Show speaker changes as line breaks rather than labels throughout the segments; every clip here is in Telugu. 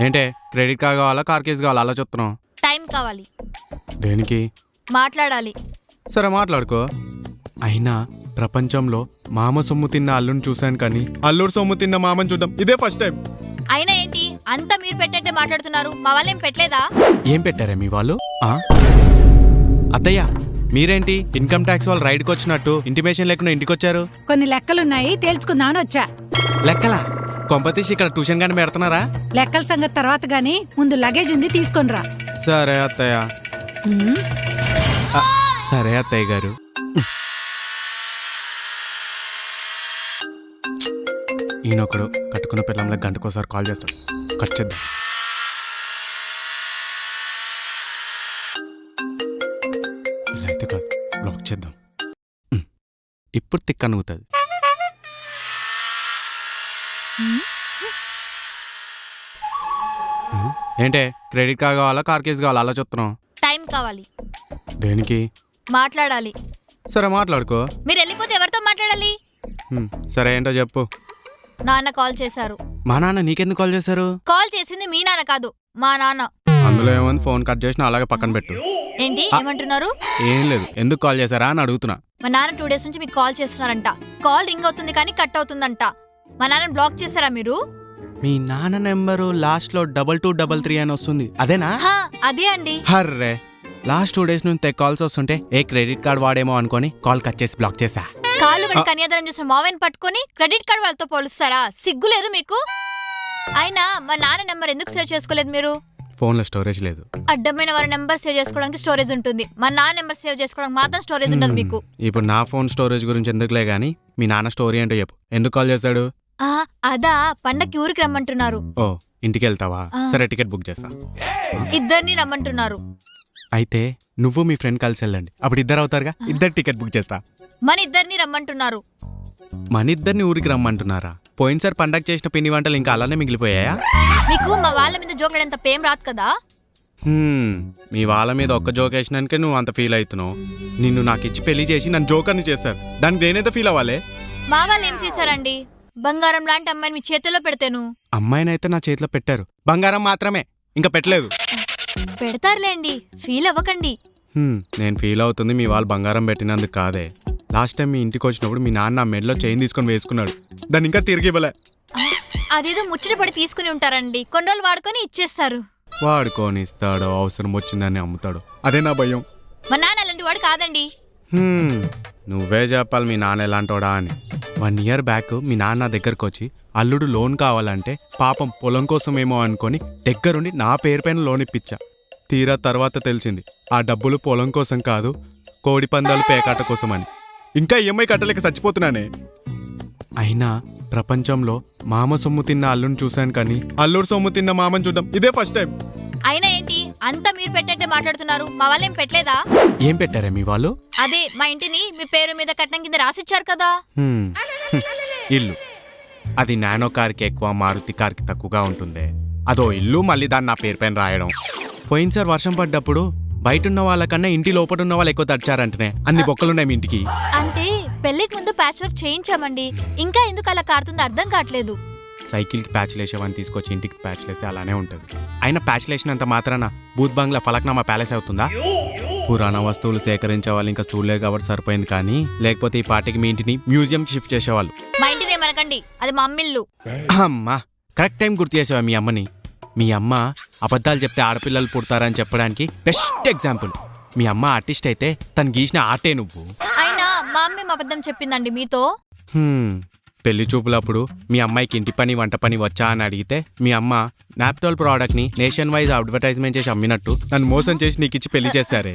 ఏంటే క్రెడిట్ కార్డ్ కావాలా కార్ కేసు కావాలా అలా చెప్తున్నావు?
టైం కావాలి.
దేనికి?
మాట్లాడాలి.
సరే మాట్లాడుకో. అయినా ప్రపంచంలో మామ సొమ్ము తిన్న అల్లుని చూశాను కానీ అల్లుడు సొమ్ము తిన్న మామని చూద్దాం ఇదే ఫస్ట్ టైం.
అయినా ఏంటి అంతా మీరు పెట్టంటే మాట్లాడుతున్నారు? మా వాళ్ళు ఏం పెట్టలేదా?
ఏం పెట్టారే మీ వాళ్ళు? అత్తయ్య మీరేంటి ఇన్కమ్ ట్యాక్స్ వాళ్ళు రైడ్కి వచ్చినట్టు ఇంటిమేషన్ లేకుండా ఇంటికి వచ్చారు?
కొన్ని లెక్కలున్నాయి తేల్చుకుందామని వచ్చా.
లెక్కలా? కొంపతీసి ఇక్కడ ట్యూషన్ గానీ పెడుతున్నారా?
లెక్కల సంగతి తర్వాత గాని ముందు లగేజ్ ఉంది తీసుకొనిరా.
సరే అత్తయ్య. సరే అత్తయ్య గారు. ఈయనొకడు కట్టుకున్న పిల్లంలో గంటకోసారి కాల్ చేస్తాడు. కట్ చేద్దాం. ఇలా అయితే కాదు, బ్లాక్ చేద్దాం. ఇప్పుడు తిక్కనుగుతుంది. ఏంటే క్రెడిట్ కార్డ్ కావాలా కార్ కేసు కావాలా అలా చెప్తున్నావు?
టైం కావాలి.
దేనికి?
మాట్లాడాలి.
సరే మాట్లాడుకో.
మీరు వెళ్ళిపోతే ఎవరితో మాట్లాడాలి?
సరే ఏంటో చెప్పు.
నాన్న కాల్ చేశారు.
మా నాన్న నీకెందుకు కాల్ చేశారు?
కాల్ చేసింది మీ నాన్న కాదు, మా నాన్న.
అందులో ఏముంది, ఫోన్ కట్ చేసిన అలాగే పక్కన పెట్టు.
ఏంటి ఏమంటున్నారు?
ఏం లేదు, ఎందుకు కాల్ చేశారా అని అడుగుతున్నా.
మా నాన్న 2 days నుంచి మీకు కాల్ చేస్తున్నారంట. కాల్ రింగ్ అవుతుంది కానీ కట్ అవుతుందంట. మా నాన్న బ్లాక్ చేశారా మీరు?
మీ నాన్న నెంబరు లాస్ట్ లో 2233 అని వస్తుంది, అదేనా?
అదే అండి.
హర్రే, లాస్ట్ 2 days నుంచి కాల్స్ వస్తుంటే ఏ క్రెడిట్ కార్డ్ వాడేమో అనుకొని కాల్ కట్ చేసి బ్లాక్ చేశా.
కాళ్ళు కడి కన్యాదానం చేసిన మావయ్యని పట్టుకొని క్రెడిట్ కార్డ్ వాళ్ళతో పోలుస్తారా? సిగ్గు లేదు మీకు? అయినా మా నాన్న నెంబర్ ఎందుకు సేవ్ చేసుకోలేదు మీరు?
ఫోన్ లో స్టోరేజ్ లేదు.
అడ్డమైన వారి నెంబర్ సేవ్ చేసుకోవడానికి స్టోరేజ్ ఉంటుంది, మా నాన్న నెంబర్ సేవ్ చేసుకోవడానికి మాత్రం స్టోరేజ్ ఉండదు మీకు.
ఇప్పుడు నా ఫోన్ స్టోరేజ్ గురించి ఎందుకులే గానీ మీ నాన్న స్టోరీ ఏంటో చెప్పు. ఎందుకు కాల్ చేశాడు?
అదా, పండక్కి ఊరికి రమ్మంటున్నారు.
ఓ, ఇంటికి వెళ్తావా? సరే టికెట్ బుక్ చేస్తా.
ఇద్దరిని రమ్మంటున్నారు.
అయితే నువ్వు మీ ఫ్రెండ్ కలిసి వెళ్ళండి, అప్పుడు ఇద్దరు అవుతారుగా. ఇద్దరు టికెట్ బుక్ చేస్తా.
మన ఇద్దరిని రమ్మంటున్నారు.
మన ఇద్దరిని ఊరికి రమ్మంటున్నారా? పోయినసారి పండగ చేసిన పిండి వంటలు ఇంకా అలానే మిగిలిపోయాయా?
మీకు మా వాళ్ళ మీద జోకులంత పేం రాదు కదా.
మీ వాళ్ళ మీద ఒక్క జోక్ వేసినానికే నువ్వు అంత ఫీల్ అవుతున్నావు. నిన్ను నాకు ఇచ్చి పెళ్లి చేసి నన్ను జోకర్ని చేశారు, దానికి నేనైతే ఫీల్ అవ్వాలి.
మా వాళ్ళు ఏం చేశారండి? బంగారం లాంటి అమ్మాయిని మీ చేతిలో పెడతాను.
అమ్మాయినైతే నా చేతిలో పెట్టారు, బంగారం మాత్రమే, ఇంకా పెట్టలేదు.
పెడతారులేండి, ఫీల్ అవ్వకండి.
నేను ఫీల్ అవుతుంది మీ వాళ్ళు బంగారం పెట్టినందుకు కాదే. లాస్ట్ టైం మీ ఇంటికి వచ్చినప్పుడు మీ నాన్న మెడలో చైన్ తీసుకొని వేసుకున్నాడు, దాన్ని ఇంకా తిరిగి ఇవ్వలే.
అదేదో ముచ్చట పడి తీసుకుని ఉంటారండి, కొన్ని రోజులు వాడుకొని ఇచ్చేస్తారు.
వాడుకొని ఇస్తాడో అవసరం వచ్చిందని అమ్ముతాడు, అదే నా భయం.
మా నాన్న అలాంటి వాడు కాదండి.
నువ్వే చెప్పాలి మీ నాన్న ఎలాంటోడా అని. 1 year బ్యాక్ మీ నాన్న దగ్గరకు వచ్చి అల్లుడు లోన్ కావాలంటే పాపం పొలం కోసమేమో అనుకొని దగ్గరుండి నా పేరు పైన లోన్ ఇప్పించా. తీరా తర్వాత తెలిసింది ఆ డబ్బులు పొలం కోసం కాదు, కోడి పందాలు పేకాట కోసం అని. ఇంకా ఈఎంఐ కట్టలేక చచ్చిపోతున్నానే. అయినా ప్రపంచంలో మామ సొమ్ము తిన్న అల్లుని చూశాను కానీ అల్లుడు సొమ్ము తిన్న మామని చూద్దాం ఇదే ఫస్ట్ టైం.
అయినా ఏంటి అంతా మీరు పెట్టంటే మాట్లాడుతున్నారు? మా వాళ్ళు ఏం పెట్టలేదా?
ఏం పెట్టారే మీ వాళ్ళు?
అదే మా ఇంటిని మీ పేరు మీద కట్నం కింద రాసిచ్చారు కదా.
ఇల్లు అది నానో కార్కి ఎక్కువ, మారుతి కార్కి తక్కువగా ఉంటుంది. అదో ఇల్లు, మళ్ళీ దాన్ని నా పేరు పైన రాయడం. పోయినసారి వర్షం పడ్డప్పుడు బయట ఉన్న వాళ్ళకన్నా ఇంటి లోపల ఉన్న వాళ్ళు ఎక్కువ తడిచారంటనే అన్ని బొక్కలున్నాయి మీ ఇంటికి.
అంటే పెళ్లికి ముందు ప్యాచ్ వర్క్ చేయించామండి, ఇంకా ఎందుకు అలా కారుతుందో అర్థం కావట్లేదు.
సైకిల్కి ప్యాచ్లు వేసేవని తీసుకొచ్చి ఇంటికి ప్యాచ్లు వేస్తే అలానే ఉంటుంది. అయినా ప్యాచ్లు వేసినంత మాత్రాన బూత్ బంగ్లా ఫలక్నామా ప్యాలెస్ అవుతుందా? పురాణ వస్తువులు సేకరించే వాళ్ళు ఇంకా చూడలేదు కాబట్టి సరిపోయింది, కానీ లేకపోతే ఈ పార్టీకి మీ ఇంటిని మ్యూజియంకి షిఫ్ట్ చేసేవాళ్ళు.
మా ఇంటిని ఏమనకండి, అది మా అమ్మిల్లు.
అమ్మా, కరెక్ట్ టైం గుర్తు చేసావా మీ అమ్మని. మీ అమ్మ అబద్ధాలు చెప్తే ఆడపిల్లలు పుడతారని చెప్పడానికి బెస్ట్ ఎగ్జాంపుల్. మీ అమ్మ ఆర్టిస్ట్ అయితే తను గీసిన ఆర్టే నువ్వు.
అయినా మా అమ్మ అబద్ధం చెప్పిందండి మీతో.
పెళ్లి చూపులప్పుడు మీ అమ్మాయికి ఇంటి పని వంట పని వచ్చా అని అడిగితే మీ అమ్మ నాప్టోల్ ప్రోడక్ట్ని నేషన్ వైజ్ అడ్వర్టైజ్మెంట్ చేసి అమ్మినట్టు నన్ను మోసం చేసి నీకు ఇచ్చి పెళ్లి చేశారే.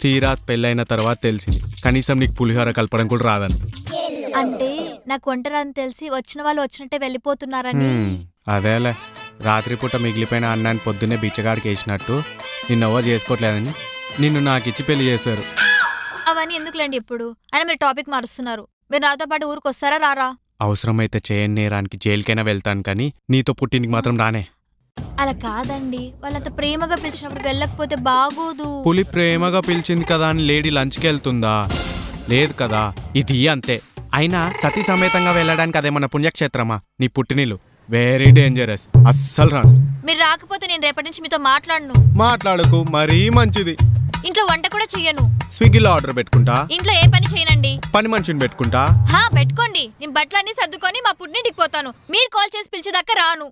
తీరా పెళ్ళైన తర్వాత తెలిసింది కనీసం నీకు పులిహోర కలపడం కూడా రాదని.
అంటే నాకు వంటరాని తెలిసి వచ్చిన వాళ్ళు వచ్చినట్టే వెళ్ళిపోతున్నారని.
అదేలే, రాత్రిపూట మిగిలిపోయిన అన్నాన్ని పొద్దున్నే బిచ్చగాడికి వేసినట్టు నిన్నెవరు చేసుకోవట్లేదని నిన్ను నాకిచ్చి పెళ్లి చేశారు.
అవన్నీ ఎందుకులేండి ఇప్పుడు. అయినా మీరు టాపిక్ మారుస్తున్నారు. మీరు నాతో పాటు ఊరికి వస్తారా రారా?
అవసరమైతే చేయని నేరానికి జైలుకైనా వెళ్తాను, కానీ నీతో పుట్టినికి మాత్రం రానే.
అలా కాదండి, వాళ్ళంత ప్రేమగా పిలిచినప్పుడు వెళ్ళకపోతే బాగోదు.
పులి ప్రేమగా పిలిచింది కదా అని లేడీ లంచ్కి వెళ్తుందా? లేదు కదా, ఇది అంతే. అయినా సతీ సమేతంగా వెళ్ళడానికి అదేమన్నా పుణ్యక్షేత్రమా? నీ పుట్టినిల్లు. వెరీ డేంజరస్, అస్సలు రాను.
మీరు రాకపోతే నేను రేపటి నుంచి మీతో మాట్లాడను.
మాట్లాడకు, మరీ మంచిది.
ఇంట్లో వంట కూడా చెయ్యను.
స్విగ్గీలో ఆర్డర్ పెట్టుకుంటా.
ఇంట్లో ఏ పని చేయనండి.
పని మనిషిని పెట్టుకుంటా.
హా పెట్టుకోండి. నేను బట్టలన్నీ సర్దుకొని మా పుట్టింటికి పోతాను. మీరు కాల్ చేసి పిలిచేదాకా రాను.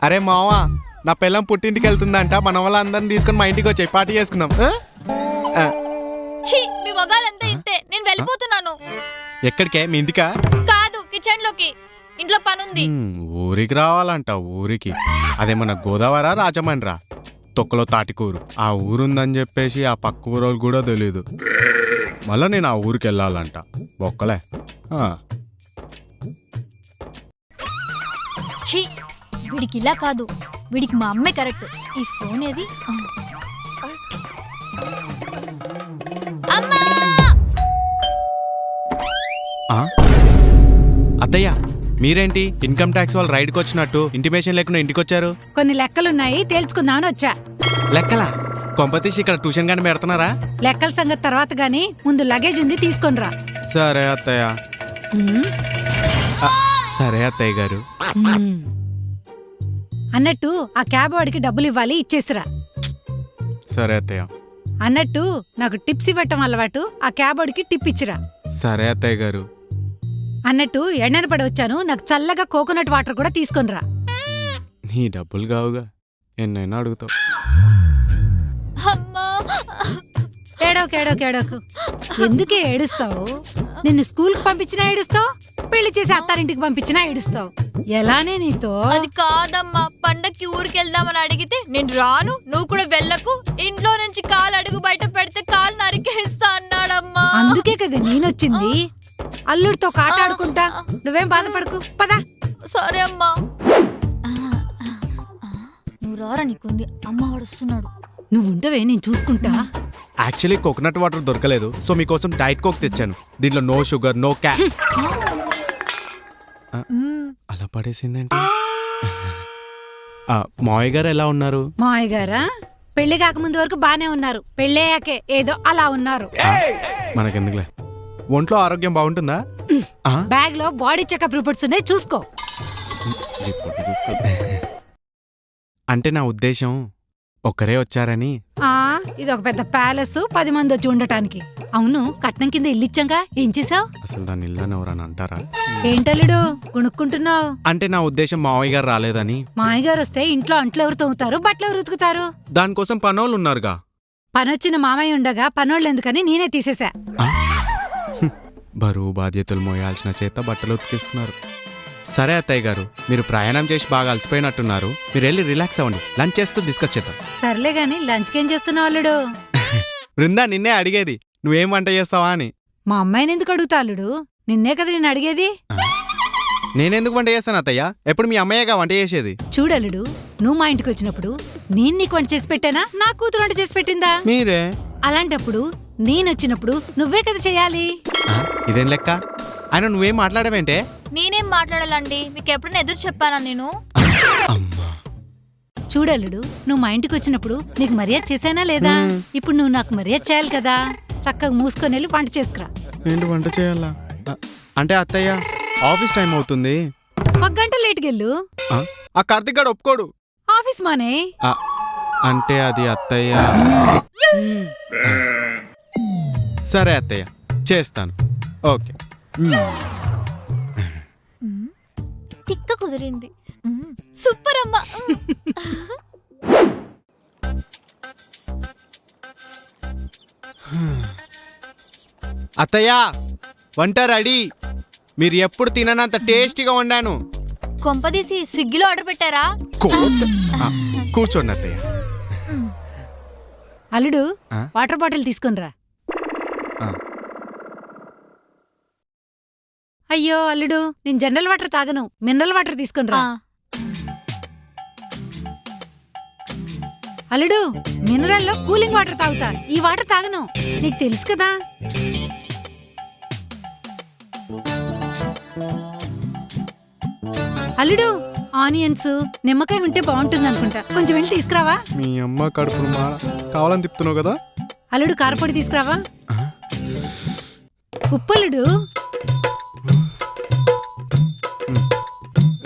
అరే మావా, నా పిల్లం పుట్టింటికి వెళ్తుందంట. మన వాళ్ళందరిని తీసుకొని మా ఇంటికి వచ్చి పార్టీ చేసుకుందాం.
ఛీ, మీ మగాలంతా ఇంతే. నేను వెళ్ళిపోతున్నాను.
ఎక్కడికే? మీ ఇంటికా?
కాదు, కిచెన్ లోకి. ఇంట్లో పనుంది.
ఊరికి రావాలంట. ఊరికి అదేమన్నా గోదావరా రాజమండ్రా? తొక్కలో తాటికూరు. ఆ ఊరుందని చెప్పేసి ఆ పక్క ఊరోళ్ళు కూడా తెలీదు. మళ్ళీ నేను ఆ ఊరికి వెళ్ళాలంట. బొక్కలే.
ఛీ, వీడికి ఇలా కాదు. వీడికి మా అమ్మే కరెక్ట్. ఈ ఫోన్ ఏది? అమ్మా!
అత్తయ్య, మీరేంటి ఇన్కమ్ ట్యాక్స్ వాళ్ళు రైడ్కి వచ్చినట్టు ఇంటిమేషన్ లేకుండా ఇంటికి వచ్చారు?
కొన్ని లెక్కలున్నాయి తేల్చుకుందామని వచ్చా.
లెక్కలా? కొంపతీసి ఇక్కడ ట్యూషన్ గాని పెడుతున్నారా?
లెక్కల సంగతి తర్వాత గానీ ముందు లగేజ్ ఉంది తీసుకొనిరా.
సరే అత్తయ్య. సరే అత్తయ్య గారు.
అన్నట్టు ఆ క్యాబ్ వాడికి డబ్బులు ఇవ్వాలి, ఇచ్చేసిరా.
సరే అత్తయ్య.
అన్నట్టు నాకు టిప్స్ ఇవ్వటం అలవాటు, ఆ క్యాబ్ వాడికి టిప్ ఇచ్చిరా.
సరే అత్తయ్య గారు.
అన్నట్టు ఎండన పడి వచ్చాను, నాకు చల్లగా కోకోనట్ వాటర్ కూడా తీసుకొనిరా.
నీ డబ్బులు కావుగా, ఎన్నైనా అడుగుతావు.
ఏడోకు ఎందుకే ఏడుస్తావు? నిన్ను స్కూల్కి పంపించినా ఏడుస్తావు, పెళ్లి చేసి అత్తారింటికి పంపించినా ఏడుస్తావు. ఎలానే నీతో?
అది కాదమ్మా, పండక్కి ఊరికి వెళ్దామని అడిగితే నేను రాను, నువ్వు కూడా వెళ్ళకు, ఇంట్లో నుంచి కాలు అడుగు బయట పెడితే కాలు నరికేస్తా అన్నాడమ్మా.
అందుకే కదా నేనొచ్చింది. అల్లుడితో కాట ఆడుకుంటా. నువ్వేం బాధపడకు, పదా.
సరే అమ్మా. నువ్వు రారా, నీకుంది. అమ్మ వాడు వస్తున్నాడు.
నువ్వుంటవే, నేను చూసుకుంటా.
యాక్చువల్లీ కోకోనట్ వాటర్ దొరకలేదు, సో మీకోసం డైట్ కోక్ తెచ్చాను. దీంట్లో నో షుగర్, నో క్యా. అలా పడేసిందేంటి? మావయ్య గారు ఎలా ఉన్నారు?
మావయ్య గారా పెళ్లి కాకముందు వరకు బానే ఉన్నారు. పెళ్ళయ్యాకే ఏదో అలా ఉన్నారు.
మనకెందుకులే. ఒంట్లో ఆరోగ్యం బాగుంటుందా?
బ్యాగ్ లో బాడీ చెకప్ రిపోర్ట్స్ ఉన్నాయి, చూసుకో.
అంటే నా ఉద్దేశం ఒక్కరే వచ్చారని.
ఇది ఒక పెద్ద ప్యాలెస్, 10 మంది వచ్చి ఉండటానికి. అవును, కట్నం కింద ఇల్లిచ్చాంగా, ఏం చేసావు?
అసలు దాన్ని ఇల్లని ఎవరని అంటారా?
ఏంటల్లుడు గుణుక్కుంటున్నావు?
అంటే నా ఉద్దేశం మావయ్య గారు రాలేదని.
మావయ్య గారు వస్తే ఇంట్లో అంట్లు ఎవరు తోముతారు, బట్టలు ఎవరు ఉతుకుతారు?
దానికోసం పనోళ్ళు ఉన్నారుగా.
పనొచ్చిన మామయ్య ఉండగా పనోళ్ళు ఎందుకని నేనే తీసేశా.
బరువు బాధ్యతలు మోయాల్సిన చేత బట్టలు ఉతికిస్తున్నారు. సరే అత్తయ్య గారు, మీరు ప్రయాణం చేసి బాగా అలసిపోయినట్టున్నారు. మీరు వెళ్ళి రిలాక్స్ అవ్వండి. లంచ్ చేస్తూ డిస్కస్ చేద్దాం.
సర్లే గాని లంచ్కి ఏం చేస్తున్నావు అల్లుడు?
బృందా, నిన్నే అడిగేది. నువ్వేం వంట చేస్తావా అని.
మా అమ్మాయిని ఎందుకు అడుగుతా అల్లుడు? నిన్నే కదా నేను అడిగేది.
నేనెందుకు వంట చేస్తాను అత్తయ్య? ఎప్పుడు మీ అమ్మయ్యగా వంట చేసేది.
చూడల్లుడు, నువ్వు మా ఇంటికి వచ్చినప్పుడు నేను నీకు వంట చేసి పెట్టానా, నా కూతురు వంట చేసి పెట్టిందా?
మీరే. అలాంటప్పుడు
నేనొచ్చినప్పుడు నువ్వే కదా చెయ్యాలి.
ఇదేం లెక్క? ఆయన నువ్వేం మాట్లాడవేంటే?
నేనేం మాట్లాడాలండి? మీకు ఎప్పుడైనా ఎదురు చెప్పానా నేను?
చూడల్లుడు, నువ్వు మా ఇంటికి వచ్చినప్పుడు నీకు మర్యాద చేశానా లేదా? ఇప్పుడు నువ్వు నాకు మర్యాద చేయాలి కదా. చక్కగా మూసుకొని వెళ్ళి వంట చేసుకురా.
ఏంటి వంట చేయాలా? అంటే అత్తయ్య ఆఫీస్ టైం అవుతుంది.
1 గంట లేట్కెళ్ళు.
ఆ కార్తిక్ గారు ఒప్పుకోడు.
ఆఫీస్ మానే.
అంటే అది అత్తయ్య. సరే అత్తయ్య, చేస్తాను. ఓకే.
తిక్క కుదిరింది. సూపర్ అమ్మా.
అత్తయ్య, వంట రెడీ. మీరు ఎప్పుడు తిననంత టేస్టీగా వండాను.
కొంపదీసి స్విగ్గీలో ఆర్డర్ పెట్టారా?
కూర్చోండి అత్తయ్య.
అల్లుడు, వాటర్ బాటిల్ తీసుకునిరా. అయ్యో అల్లుడు, నేను జనరల్ వాటర్ తాగను, మినరల్ వాటర్ తీసుకునిరా. అల్లుడు, మినరల్ లో కూలింగ్ వాటర్ తాగుతా, ఈ వాటర్ తాగను, నీకు తెలుసు కదా. అల్లుడు, ఆనియన్స్, నిమ్మకాయ ఉంటే బాగుంటుంది అనుకుంటా, కొంచెం వెళ్ళి తీసుకురావా.
మీ అమ్మ కడుపును మాడ కావాలని తిప్పుతున్నావు కదా.
అల్లుడు, కారపొడి తీసుకురావా. ఉప్పల్లుడు.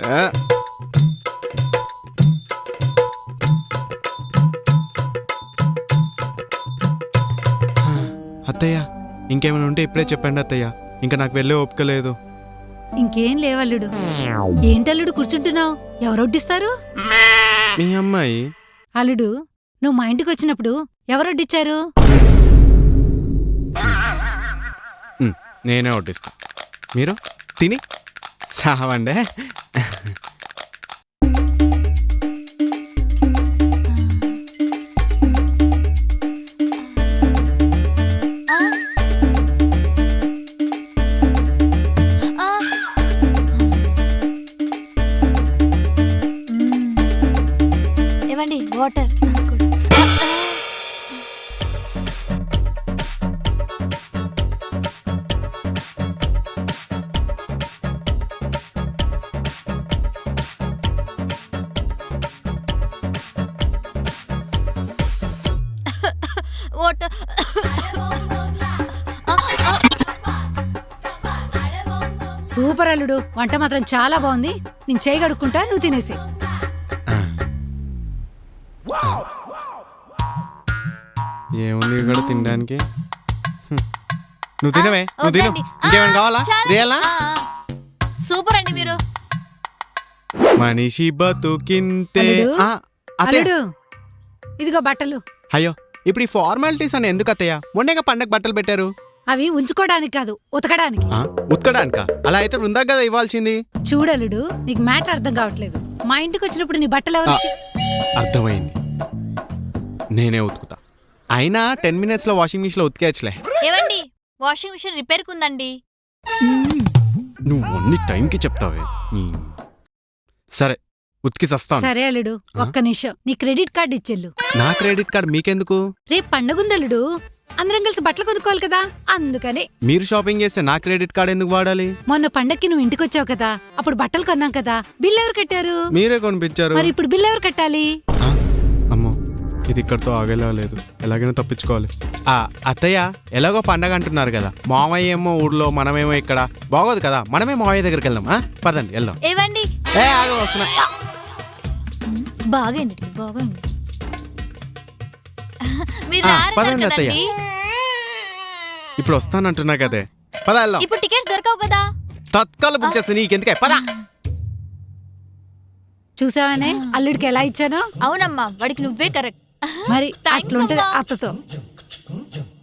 ఆ. అత్తయ్య ఇంకేమైనా ఉంటే ఇప్పుడే చెప్పండి అత్తయ్య. ఇంకా నాకు వెళ్ళే ఓపిక లేదు.
ఇంకేం లేవల్లుడు. ఏంటల్లుడు కూర్చుంటున్నావు? ఎవరు వడ్డిస్తారు?
మీ అమ్మాయి.
అల్లుడు, నువ్వు మా ఇంటికి వచ్చినప్పుడు ఎవరు వడ్డిచ్చారు?
నేనే వడ్డిస్తా, మీరు తిని సావండే.
ఇవ్వండి వాటర్. వాటర్.
సూపర్ అల్లుడు, వంట మాత్రం చాలా బాగుంది. నేను చేయి కడుక్కుంటా, నువ్వు తినేసి.
ఏముంది ఇక్కడ తినడానికి? నువ్వు తినవే, నువ్వు తిను. ఇంకేమైనా కావాలా? రియలా?
సూపర్ అండి మీరు.
మనిషి బతుకింతే.
అల్లుడు,
ఆ, అత్తయ్య.
అల్లుడు ఇదిగో బట్టలు.
అయ్యో, ఇప్పుడు ఈ ఫార్మాలిటీస్ అని ఎందుకు అత్తయ్య? మొన్నేగా పండగ బట్టలు పెట్టారు.
అవి ఉంచుకోవడానికి కాదు, ఉతకడానికి.
ఉతకడానికా? అలా అయితే వృందా కదా ఇవ్వాల్సింది.
చూడలుడు, నీకు మ్యాటర్ అర్థం కావట్లేదు. మా ఇంటికి వచ్చినప్పుడు నీ బట్టలు ఎవరు?
అర్థమైంది, నేనే ఉతుకుతా. అయినా 10 minutes లో వాషింగ్ మిషన్ లో ఉతికేయచ్చులే.
ఏవండి, వాషింగ్ మిషన్ రిపేర్ కుందండి.
నువ్వు అన్ని టైంకి చెప్తావే. సరే, ఉతికి చస్తాను.
సరే అల్లుడు, ఒక్క నిమిషం. నీ క్రెడిట్ కార్డు ఇచ్చెళ్ళు.
నా క్రెడిట్ కార్డ్ మీకెందుకు?
రేపు పండగుందల్లుడు, అందరం కలిసి బట్టలు కొనుక్కోవాలి కదా, అందుకని.
మీరు షాపింగ్ చేస్తే నా క్రెడిట్ కార్డ్ ఎందుకు వాడాలి?
మొన్న పండక్కి నువ్వు ఇంటికి వచ్చావు కదా, అప్పుడు బట్టలు కొన్నాం కదా, బిల్ ఎవరు కట్టారు?
మీరే కొనిపించారు.
మరి ఇప్పుడు బిల్ ఎవరు కట్టాలి?
అమ్మో, ఇది ఇక్కడితో ఆగేలా లేదు. ఎలాగైనా తప్పించుకోవాలి. అత్తయ్య, ఎలాగో పండగ అంటున్నారు కదా, మామయ్య ఏమో ఊర్లో, మనమేమో ఇక్కడ. బాగోదు కదా, మనమే మామయ్య దగ్గరికి వెళ్దాం. పదండి వెళ్దాం.
ఏవండి,
ఆగో వస్తున్నా.
బాగైంది బాగైంది. మీరు
పదండి
రారన్నారు
అత్తయ్య.
కదండి.
ఇప్పుడు వస్తానంటున్నా కదే, పద వెళ్దాం.
ఇప్పుడు టికెట్స్ దొరకవు కదా.
తత్కాల బుక్ చేస్తే నీకెందుకే, పద.
చూసావానే అల్లుడికి ఎలా ఇచ్చానో?
అవునమ్మా, వాడికి నువ్వే కరెక్ట్.
మరి
Thanks
అట్లుంటది
అమ్మా.
అత్తతో.